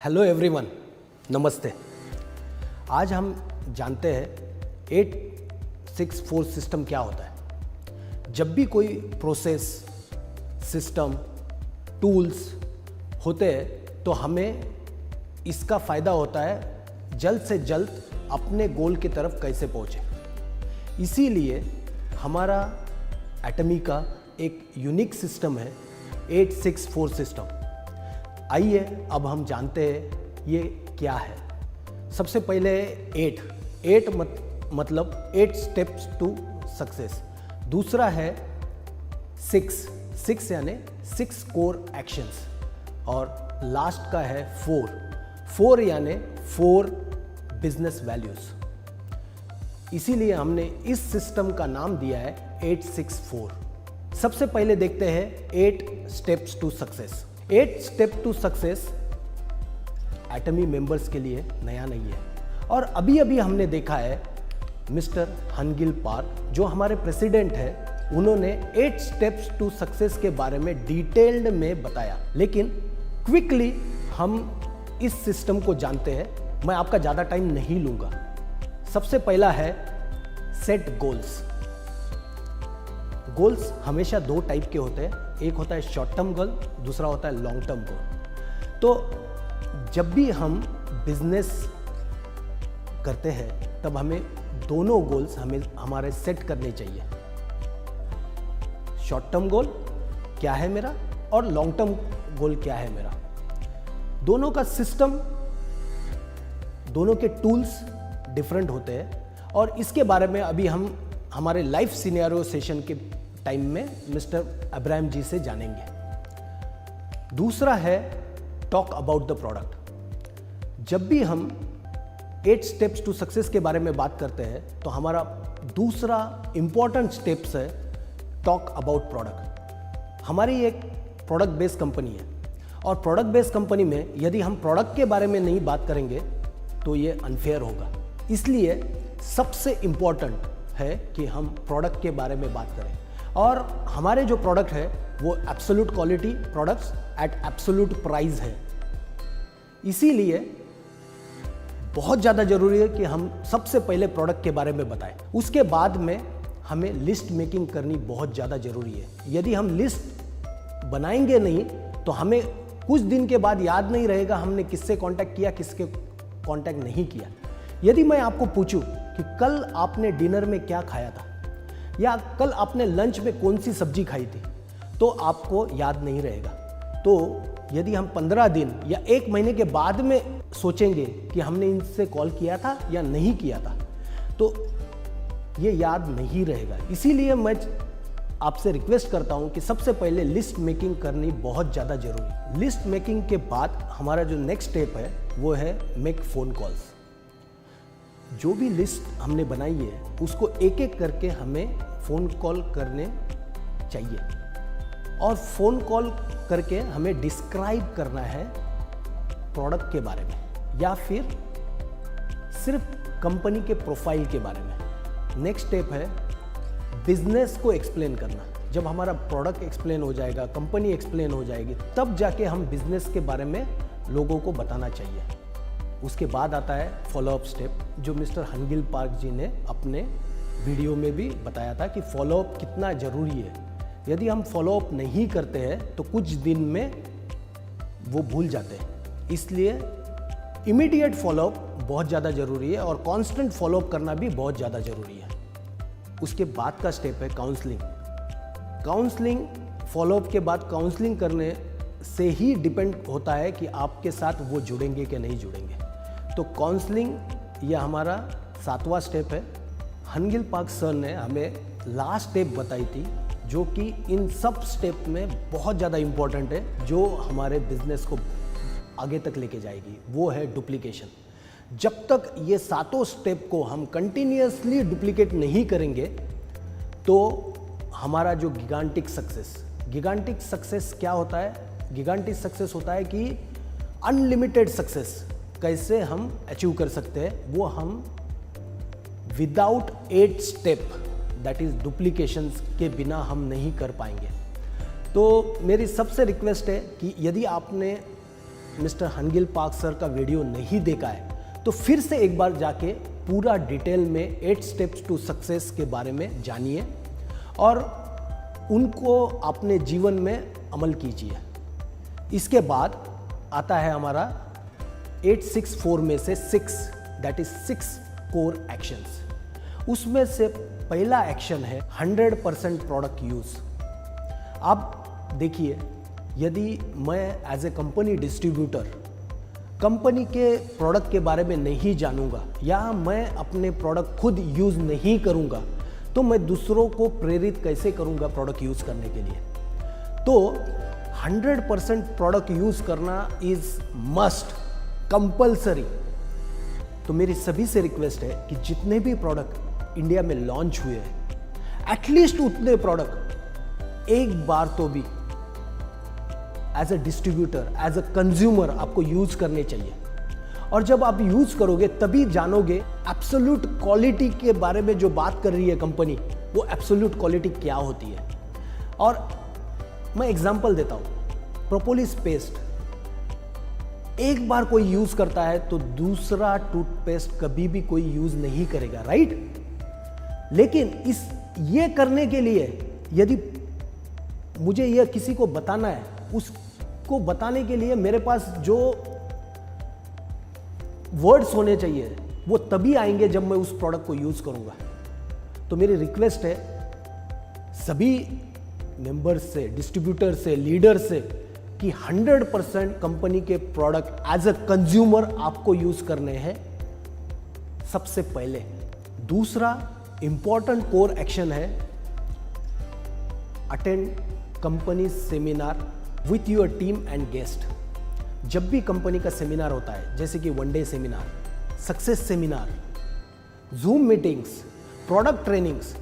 Hello everyone, नमस्ते। आज हम जानते हैं 864 सिस्टम क्या होता है। जब भी कोई प्रोसेस, सिस्टम, टूल्स होते हैं तो हमें इसका फ़ायदा होता है जल्द से जल्द अपने गोल की तरफ कैसे पहुँचे। इसीलिए हमारा एटमी का एक यूनिक सिस्टम है 864 सिस्टम। आइए अब हम जानते हैं ये क्या है। सबसे पहले 8 मतलब 8 स्टेप्स टू सक्सेस। दूसरा है 6 यानी 6 कोर एक्शंस। और लास्ट का है 4 यानी 4 बिजनेस वैल्यूज। इसीलिए हमने इस सिस्टम का नाम दिया है 864। सबसे पहले देखते हैं 8 steps to success. 8 step to success Atomy members के लिए नया नहीं है। और अभी अभी हमने देखा है मिस्टर हनगिल पार्क जो हमारे प्रेसिडेंट है, उन्होंने 8 स्टेप्स टू सक्सेस के बारे में डिटेल्ड में बताया। लेकिन क्विकली हम इस सिस्टम को जानते हैं। मैं आपका ज़्यादा टाइम नहीं लूँगा। सबसे पहला है सेट गोल्स। गोल्स हमेशा 2 टाइप के होते हैं। एक होता है शॉर्ट टर्म गोल, दूसरा होता है लॉन्ग टर्म गोल। तो जब भी हम बिजनेस करते हैं तब हमें दोनों गोल्स हमारे सेट करने चाहिए। शॉर्ट टर्म गोल क्या है मेरा और लॉन्ग टर्म गोल क्या है मेरा। दोनों का सिस्टम, दोनों के टूल्स डिफरेंट होते हैं। और इसके बारे में अभी हम हमारे लाइफ सिनेरियो सेशन के टाइम में मिस्टर अब्राहम जी से जानेंगे। दूसरा है टॉक अबाउट द प्रोडक्ट। जब भी हम 8 स्टेप्स टू सक्सेस के बारे में बात करते हैं तो हमारा दूसरा इंपॉर्टेंट स्टेप्स है टॉक अबाउट प्रोडक्ट। हमारी एक प्रोडक्ट बेस्ड कंपनी है और प्रोडक्ट बेस्ड कंपनी में यदि हम प्रोडक्ट के बारे में नहीं बात करेंगे तो ये अनफेयर होगा। इसलिए सबसे इंपॉर्टेंट है कि हम प्रोडक्ट के बारे में बात करें। और हमारे जो प्रोडक्ट है वो absolute quality products at absolute price है। इसीलिए बहुत ज़्यादा ज़रूरी है कि हम सबसे पहले प्रोडक्ट के बारे में बताएं। उसके बाद में हमें लिस्ट मेकिंग करनी बहुत ज़्यादा ज़रूरी है। यदि हम लिस्ट बनाएंगे नहीं तो हमें कुछ दिन के बाद याद नहीं रहेगा हमने किससे कांटेक्ट किया, किसके कांटेक्ट नहीं किया। यदि मैं आपको पूछूं कि कल आपने डिनर में क्या खाया था या कल आपने लंच में कौन सी सब्जी खाई थी, तो आपको याद नहीं रहेगा। तो यदि हम 15 दिन या 1 महीने के बाद में सोचेंगे कि हमने इनसे कॉल किया था या नहीं किया था, तो ये याद नहीं रहेगा। इसीलिए मैं आपसे रिक्वेस्ट करता हूं कि सबसे पहले लिस्ट मेकिंग करनी बहुत ज़्यादा जरूरी है। लिस्ट मेकिंग के बाद हमारा जो नेक्स्ट स्टेप है वो है मेक फ़ोन कॉल्स। जो भी लिस्ट हमने बनाई है उसको एक एक करके हमें फ़ोन कॉल करने चाहिए। और फ़ोन कॉल करके हमें डिस्क्राइब करना है प्रोडक्ट के बारे में या फिर सिर्फ कंपनी के प्रोफाइल के बारे में। नेक्स्ट स्टेप है बिजनेस को एक्सप्लेन करना। जब हमारा प्रोडक्ट एक्सप्लेन हो जाएगा, कंपनी एक्सप्लेन हो जाएगी, तब जाके हम बिजनेस के बारे में लोगों को बताना चाहिए। उसके बाद आता है फॉलोअप स्टेप, जो मिस्टर हनगिल पार्क जी ने अपने वीडियो में भी बताया था कि फॉलोअप कितना ज़रूरी है। यदि हम फॉलोअप नहीं करते हैं तो कुछ दिन में वो भूल जाते हैं। इसलिए इमीडिएट फॉलोअप बहुत ज़्यादा ज़रूरी है और कांस्टेंट फॉलोअप करना भी बहुत ज़्यादा ज़रूरी है। उसके बाद का स्टेप है काउंसलिंग। काउंसलिंग फॉलोअप के बाद काउंसलिंग करने से ही डिपेंड होता है कि आपके साथ वो जुड़ेंगे कि नहीं जुड़ेंगे। तो काउंसलिंग यह हमारा 7वां स्टेप है। हनगिल पार्क सर ने हमें लास्ट स्टेप बताई थी जो कि इन सब स्टेप में बहुत ज़्यादा इम्पोर्टेंट है, जो हमारे बिजनेस को आगे तक लेके जाएगी। वो है डुप्लीकेशन। जब तक ये 7 स्टेप को हम कंटिन्यूअसली डुप्लीकेट नहीं करेंगे तो हमारा जो गिगांटिक सक्सेस क्या होता है? गिगांटिक सक्सेस होता है कि अनलिमिटेड सक्सेस कैसे हम अचीव कर सकते हैं, वो हम without 8 step that is duplications के बिना हम नहीं कर पाएंगे। तो मेरी सबसे रिक्वेस्ट है कि यदि आपने मिस्टर हनगिल पार्क सर का वीडियो नहीं देखा है तो फिर से एक बार जाके पूरा डिटेल में 8 स्टेप्स टू सक्सेस के बारे में जानिए और उनको अपने जीवन में अमल कीजिए। इसके बाद आता है हमारा 864 में से 6, दैट इज 6 कोर एक्शंस। उसमें से पहला एक्शन है 100% प्रोडक्ट यूज। आप देखिए, यदि मैं as a company distributor company के प्रोडक्ट के बारे में नहीं जानूंगा या मैं अपने प्रोडक्ट खुद यूज नहीं करूंगा तो मैं दूसरों को प्रेरित कैसे करूंगा प्रोडक्ट यूज करने के लिए। तो 100% प्रोडक्ट यूज करना इज मस्ट, कंपल्सरी। तो मेरी सभी से रिक्वेस्ट है कि जितने भी प्रोडक्ट इंडिया में लॉन्च हुए हैं एटलीस्ट उतने प्रोडक्ट एक बार तो भी as a distributor, as a consumer आपको यूज करने चाहिए। और जब आप यूज करोगे तभी जानोगे एब्सोल्यूट क्वालिटी के बारे में जो बात कर रही है कंपनी, वो एब्सोल्यूट क्वालिटी क्या होती है। और मैं एग्जांपल देता हूं, प्रोपोलिस पेस्ट एक बार कोई यूज करता है तो दूसरा टूथपेस्ट कभी भी कोई यूज नहीं करेगा, राइट। लेकिन ये करने के लिए यदि मुझे यह किसी को बताना है, उसको बताने के लिए मेरे पास जो वर्ड्स होने चाहिए वो तभी आएंगे जब मैं उस प्रोडक्ट को यूज करूंगा। तो मेरी रिक्वेस्ट है सभी मेंबर्स से, डिस्ट्रीब्यूटर से, लीडर से कि 100% कंपनी के प्रोडक्ट एज अ कंज्यूमर आपको यूज करने हैं सबसे पहले। दूसरा इंपॉर्टेंट कोर एक्शन है attend company seminar with your team and guest. जब भी कंपनी का सेमिनार होता है, जैसे कि 1 day seminar, success seminar, zoom meetings, product trainings,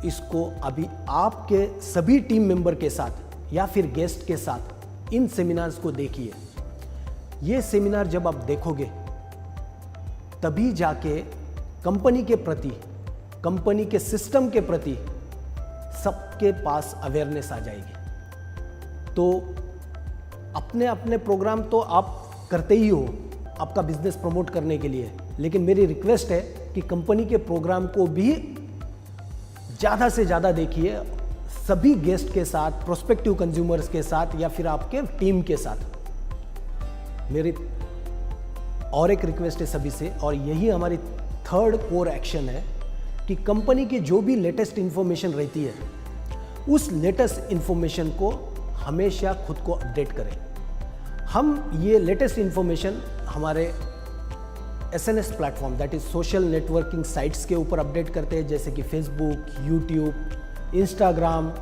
इसको अभी आपके सभी टीम मेंबर के साथ या फिर गेस्ट के साथ इन सेमिनार्स को देखिए। ये सेमिनार जब आप देखोगे तभी जाके कंपनी के प्रति, कंपनी के सिस्टम के प्रति सबके पास अवेयरनेस आ जाएगी। तो अपने अपने प्रोग्राम तो आप करते ही हो आपका बिजनेस प्रमोट करने के लिए, लेकिन मेरी रिक्वेस्ट है कि कंपनी के प्रोग्राम को भी ज़्यादा से ज़्यादा देखिए, सभी गेस्ट के साथ, प्रोस्पेक्टिव कंज्यूमर्स के साथ या फिर आपके टीम के साथ। मेरी और एक रिक्वेस्ट है सभी से, और यही हमारी 3rd कोर एक्शन है कि कंपनी की जो भी लेटेस्ट इंफॉर्मेशन रहती है उस लेटेस्ट इंफॉर्मेशन को हमेशा खुद को अपडेट करें। हम ये लेटेस्ट इंफॉर्मेशन हमारे SNS platform, that is social networking sites के ऊपर अपडेट करते हैं, जैसे कि फेसबुक, यूट्यूब, इंस्टाग्राम,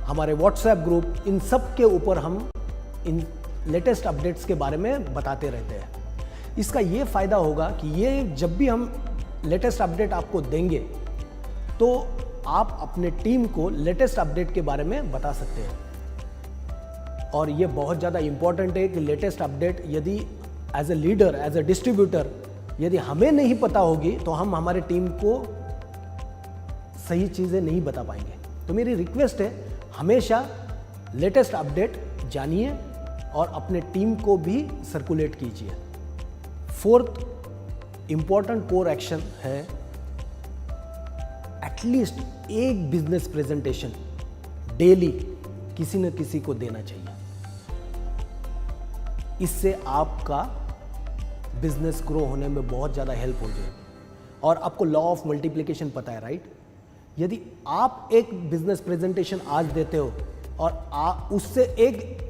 हमारे व्हाट्सएप ग्रुप, इन सब के ऊपर हम इन लेटेस्ट अपडेट्स के बारे में बताते रहते हैं। इसका ये फ़ायदा होगा कि ये जब भी हम लेटेस्ट अपडेट आपको देंगे तो आप अपने टीम को लेटेस्ट अपडेट के बारे में बता सकते हैं। और ये बहुत ज़्यादा इम्पॉर्टेंट है कि लेटेस्ट अपडेट यदि as a leader, as a distributor यदि हमें नहीं पता होगी तो हम हमारे टीम को सही चीज़ें नहीं बता पाएंगे। तो मेरी रिक्वेस्ट है हमेशा लेटेस्ट अपडेट जानिए और अपने टीम को भी सर्कुलेट कीजिए। 4th इंपॉर्टेंट कोर एक्शन है एटलीस्ट एक बिजनेस प्रेजेंटेशन डेली किसी न किसी को देना चाहिए। इससे आपका बिजनेस ग्रो होने में बहुत ज़्यादा हेल्प हो जाएगी। और आपको लॉ ऑफ मल्टीप्लिकेशन पता है, राइट। यदि आप एक बिजनेस प्रेजेंटेशन आज देते हो और उससे एक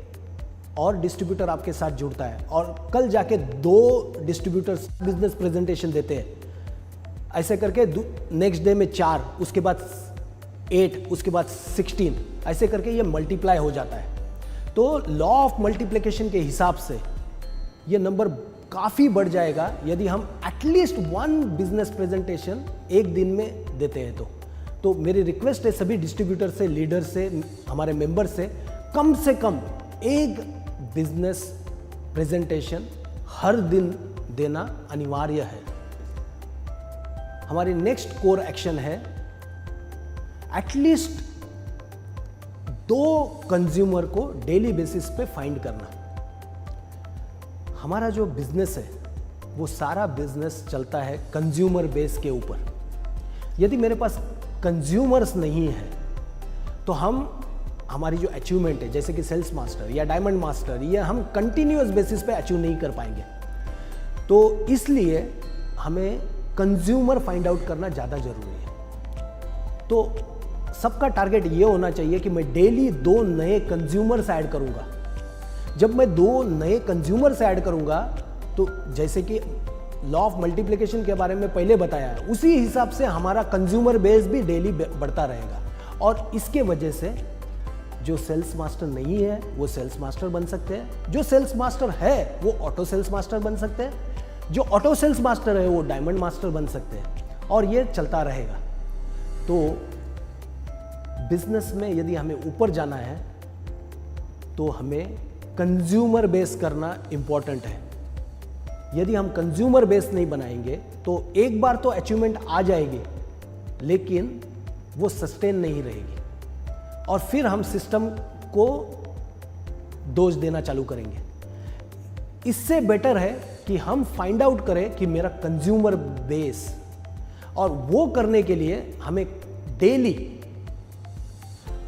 और डिस्ट्रीब्यूटर आपके साथ जुड़ता है और कल जाके 2 डिस्ट्रीब्यूटर्स बिजनेस प्रेजेंटेशन देते हैं, ऐसे करके नेक्स्ट डे में 4, उसके बाद 8, उसके बाद 16, ऐसे करके ये मल्टीप्लाई हो जाता है। तो लॉ ऑफ मल्टीप्लिकेशन के हिसाब से ये नंबर काफ़ी बढ़ जाएगा यदि हम एटलीस्ट 1 बिजनेस प्रेजेंटेशन एक दिन में देते हैं। तो मेरी रिक्वेस्ट है सभी डिस्ट्रीब्यूटर से, लीडर से, हमारे मेंबर से कम एक बिजनेस प्रेजेंटेशन हर दिन देना अनिवार्य है। हमारी नेक्स्ट कोर एक्शन है एटलीस्ट 2 कंज्यूमर को डेली बेसिस पे फाइंड करना। हमारा जो बिजनेस है वो सारा बिजनेस चलता है कंज्यूमर बेस के ऊपर। यदि मेरे पास कंज्यूमर्स नहीं है तो हमारी जो अचीवमेंट है जैसे कि सेल्स मास्टर या डायमंड मास्टर, ये हम कंटिन्यूअस बेसिस पे अचीव नहीं कर पाएंगे। तो इसलिए हमें कंज्यूमर फाइंड आउट करना ज़्यादा ज़रूरी है। तो सबका टारगेट ये होना चाहिए कि मैं डेली 2 नए कंज्यूमर्स ऐड करूँगा। जब मैं 2 नए कंज्यूमर्स ऐड करूँगा तो जैसे कि लॉ ऑफ मल्टीप्लिकेशन के बारे में पहले बताया है, उसी हिसाब से हमारा कंज्यूमर बेस भी डेली बढ़ता रहेगा। और इसके वजह से जो सेल्स मास्टर नहीं है वो सेल्स मास्टर बन सकते हैं, जो सेल्स मास्टर है वो ऑटो सेल्स मास्टर बन सकते हैं, जो ऑटो सेल्स मास्टर है वो डायमंड मास्टर बन सकते हैं, और ये चलता रहेगा। तो बिजनेस में यदि हमें ऊपर जाना है तो हमें कंज्यूमर बेस करना इंपॉर्टेंट है। यदि हम कंज्यूमर बेस नहीं बनाएंगे तो एक बार तो अचीवमेंट आ जाएगी लेकिन वो सस्टेन नहीं रहेगी, और फिर हम सिस्टम को दोष देना चालू करेंगे। इससे बेटर है कि हम फाइंड आउट करें कि मेरा कंज्यूमर बेस, और वो करने के लिए हमें डेली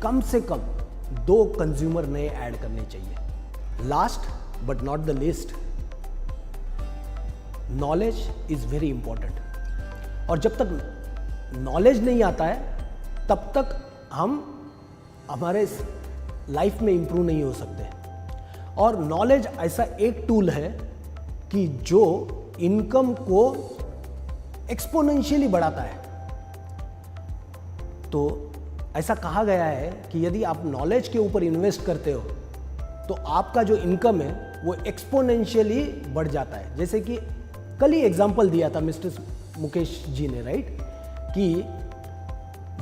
कम से कम 2 कंज्यूमर नए ऐड करने चाहिए। Last but not the least, knowledge is very important. और जब तक नॉलेज नहीं आता है तब तक हम हमारे लाइफ में इंप्रूव नहीं हो सकते। और नॉलेज ऐसा एक टूल है कि जो इनकम को एक्सपोनेंशियली बढ़ाता है। तो ऐसा कहा गया है कि यदि आप नॉलेज के ऊपर इन्वेस्ट करते हो तो आपका जो इनकम है वो एक्सपोनेंशियली बढ़ जाता है। जैसे कि कल ही एग्जांपल दिया था मिस्टर मुकेश जी ने, राइट, कि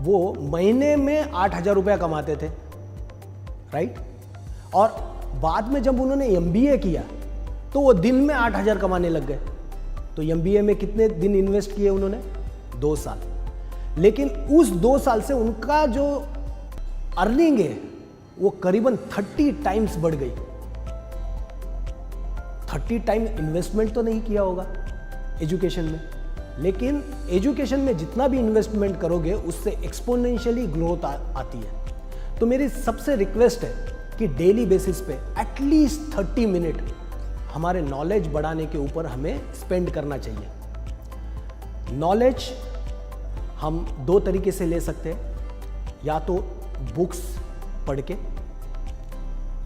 वो महीने में 8,000 रुपया कमाते थे, राइट, और बाद में जब उन्होंने MBA किया तो वो दिन में 8,000 कमाने लग गए। तो MBA में कितने दिन इन्वेस्ट किए उन्होंने? 2 साल। लेकिन उस 2 साल से उनका जो अर्निंग है वो करीबन 30 टाइम्स बढ़ गई। 30 टाइम इन्वेस्टमेंट तो नहीं किया होगा एजुकेशन में, लेकिन एजुकेशन में जितना भी इन्वेस्टमेंट करोगे उससे एक्सपोनेंशियली ग्रोथ आती है। तो मेरी सबसे रिक्वेस्ट है कि डेली बेसिस पे एटलीस्ट 30 मिनट हमारे नॉलेज बढ़ाने के ऊपर हमें स्पेंड करना चाहिए। नॉलेज हम 2 तरीके से ले सकते हैं, या तो बुक्स पढ़ के,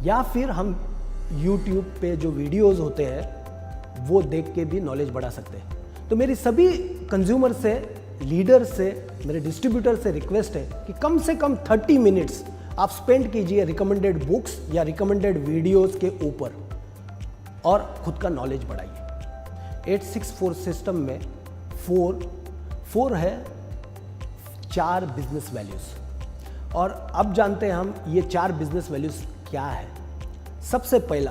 या फिर हम YouTube पे जो वीडियोस होते हैं वो देख के भी नॉलेज बढ़ा सकते हैं। तो मेरी सभी कंज्यूमर से, लीडर से, मेरे डिस्ट्रीब्यूटर से रिक्वेस्ट है कि कम से कम 30 मिनट्स आप स्पेंड कीजिए रिकमेंडेड बुक्स या रिकमेंडेड वीडियोस के ऊपर, और खुद का नॉलेज बढ़ाइए। 864 सिस्टम में 4 है 4 बिजनेस वैल्यूज। और अब जानते हैं हम ये 4 बिजनेस वैल्यूज क्या है। सबसे पहला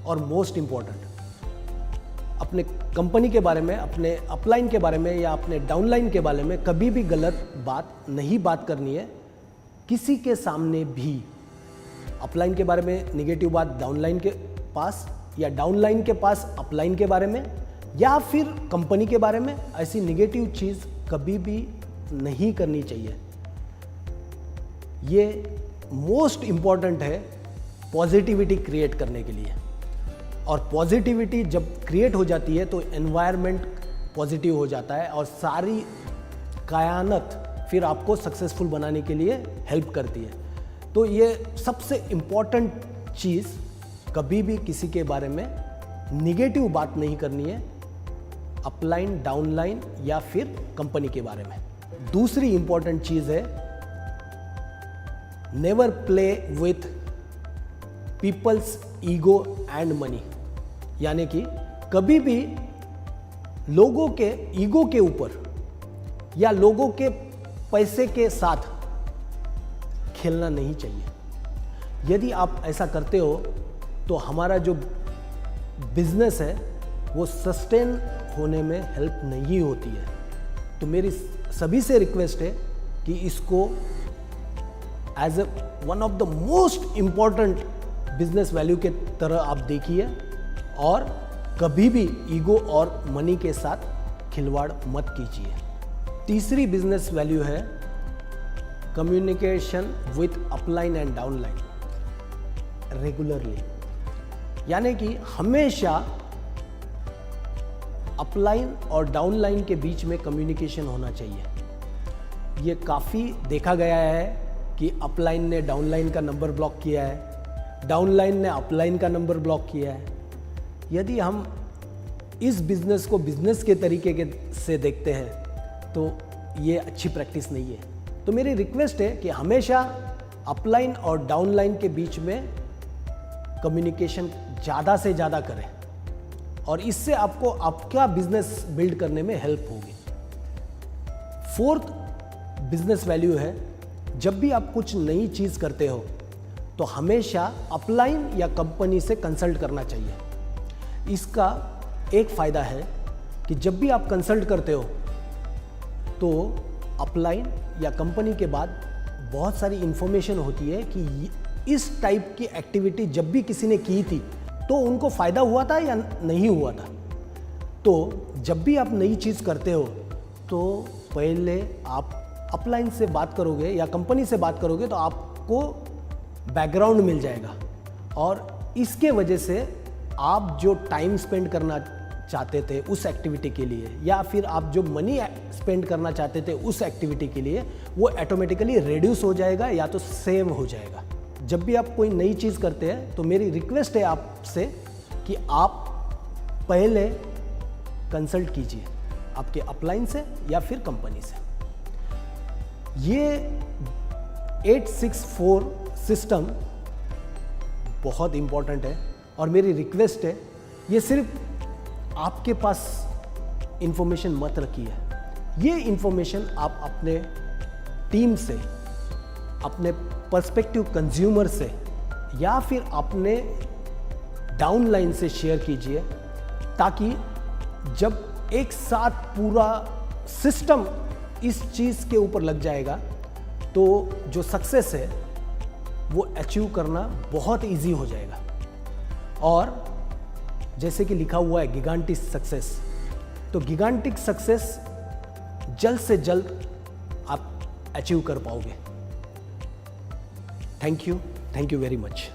और मोस्ट इंपॉर्टेंट, अपने कंपनी के बारे में, अपने अपलाइन के बारे में या अपने डाउनलाइन के बारे में कभी भी गलत बात करनी है किसी के सामने भी। अपलाइन के बारे में नेगेटिव बात डाउनलाइन के पास, या डाउनलाइन के पास अपलाइन के बारे में, या फिर कंपनी के बारे में ऐसी नेगेटिव चीज़ कभी भी नहीं करनी चाहिए। ये मोस्ट इंपॉर्टेंट है पॉजिटिविटी क्रिएट करने के लिए। और पॉजिटिविटी जब क्रिएट हो जाती है तो एनवायरनमेंट पॉजिटिव हो जाता है, और सारी कायनात फिर आपको सक्सेसफुल बनाने के लिए हेल्प करती है। तो ये सबसे इम्पॉर्टेंट चीज़, कभी भी किसी के बारे में निगेटिव बात नहीं करनी है, अपलाइन, डाउनलाइन या फिर कंपनी के बारे में। दूसरी इंपॉर्टेंट चीज़ है never play with people's ego and money, यानी कि कभी भी लोगों के ईगो के ऊपर या लोगों के पैसे के साथ खेलना नहीं चाहिए। यदि आप ऐसा करते हो तो हमारा जो बिजनेस है वो सस्टेन होने में हेल्प नहीं होती है। तो मेरी सभी से रिक्वेस्ट है कि इसको as one of the most important business value के तरह आप देखिए और कभी भी ईगो और मनी के साथ खिलवाड़ मत कीजिए। तीसरी बिजनेस वैल्यू है communication with upline and downline regularly, यानी कि हमेशा अपलाइन और डाउनलाइन के बीच में कम्युनिकेशन होना चाहिए। ये काफ़ी देखा गया है कि अपलाइन ने डाउनलाइन का नंबर ब्लॉक किया है, डाउनलाइन ने अपलाइन का नंबर ब्लॉक किया है। यदि हम इस बिज़नेस को बिज़नेस के तरीके से देखते हैं तो ये अच्छी प्रैक्टिस नहीं है। तो मेरी रिक्वेस्ट है कि हमेशा अपलाइन और डाउनलाइन के बीच में कम्युनिकेशन ज़्यादा से ज़्यादा करें और इससे आपको आपका बिजनेस बिल्ड करने में हेल्प होगी। फोर्थ बिजनेस वैल्यू है, जब भी आप कुछ नई चीज़ करते हो तो हमेशा अपलाइन या कंपनी से कंसल्ट करना चाहिए। इसका एक फ़ायदा है कि जब भी आप कंसल्ट करते हो तो अपलाइन या कंपनी के बाद बहुत सारी इंफॉर्मेशन होती है कि इस टाइप की एक्टिविटी जब भी किसी ने की थी तो उनको फ़ायदा हुआ था या नहीं हुआ था। तो जब भी आप नई चीज़ करते हो तो पहले आप अपलाइन से बात करोगे या कंपनी से बात करोगे तो आपको बैकग्राउंड मिल जाएगा और इसके वजह से आप जो टाइम स्पेंड करना चाहते थे उस एक्टिविटी के लिए या फिर आप जो मनी स्पेंड करना चाहते थे उस एक्टिविटी के लिए वो ऑटोमेटिकली रिड्यूस हो जाएगा या तो सेव हो जाएगा। जब भी आप कोई नई चीज़ करते हैं तो मेरी रिक्वेस्ट है आपसे कि आप पहले कंसल्ट कीजिए आपके अपलाइन से या फिर कंपनी से। ये 864 सिस्टम बहुत इम्पॉर्टेंट है और मेरी रिक्वेस्ट है ये सिर्फ आपके पास इंफॉर्मेशन मत रखिए, ये इंफॉर्मेशन आप अपने टीम से, अपने पर्सपेक्टिव कंज्यूमर से या फिर अपने डाउनलाइन से शेयर कीजिए ताकि जब एक साथ पूरा सिस्टम इस चीज़ के ऊपर लग जाएगा तो जो सक्सेस है वो अचीव करना बहुत इजी हो जाएगा। और जैसे कि लिखा हुआ है गिगांटिक सक्सेस, तो गिगांटिक सक्सेस जल्द से जल्द आप अचीव कर पाओगे। Thank you very much.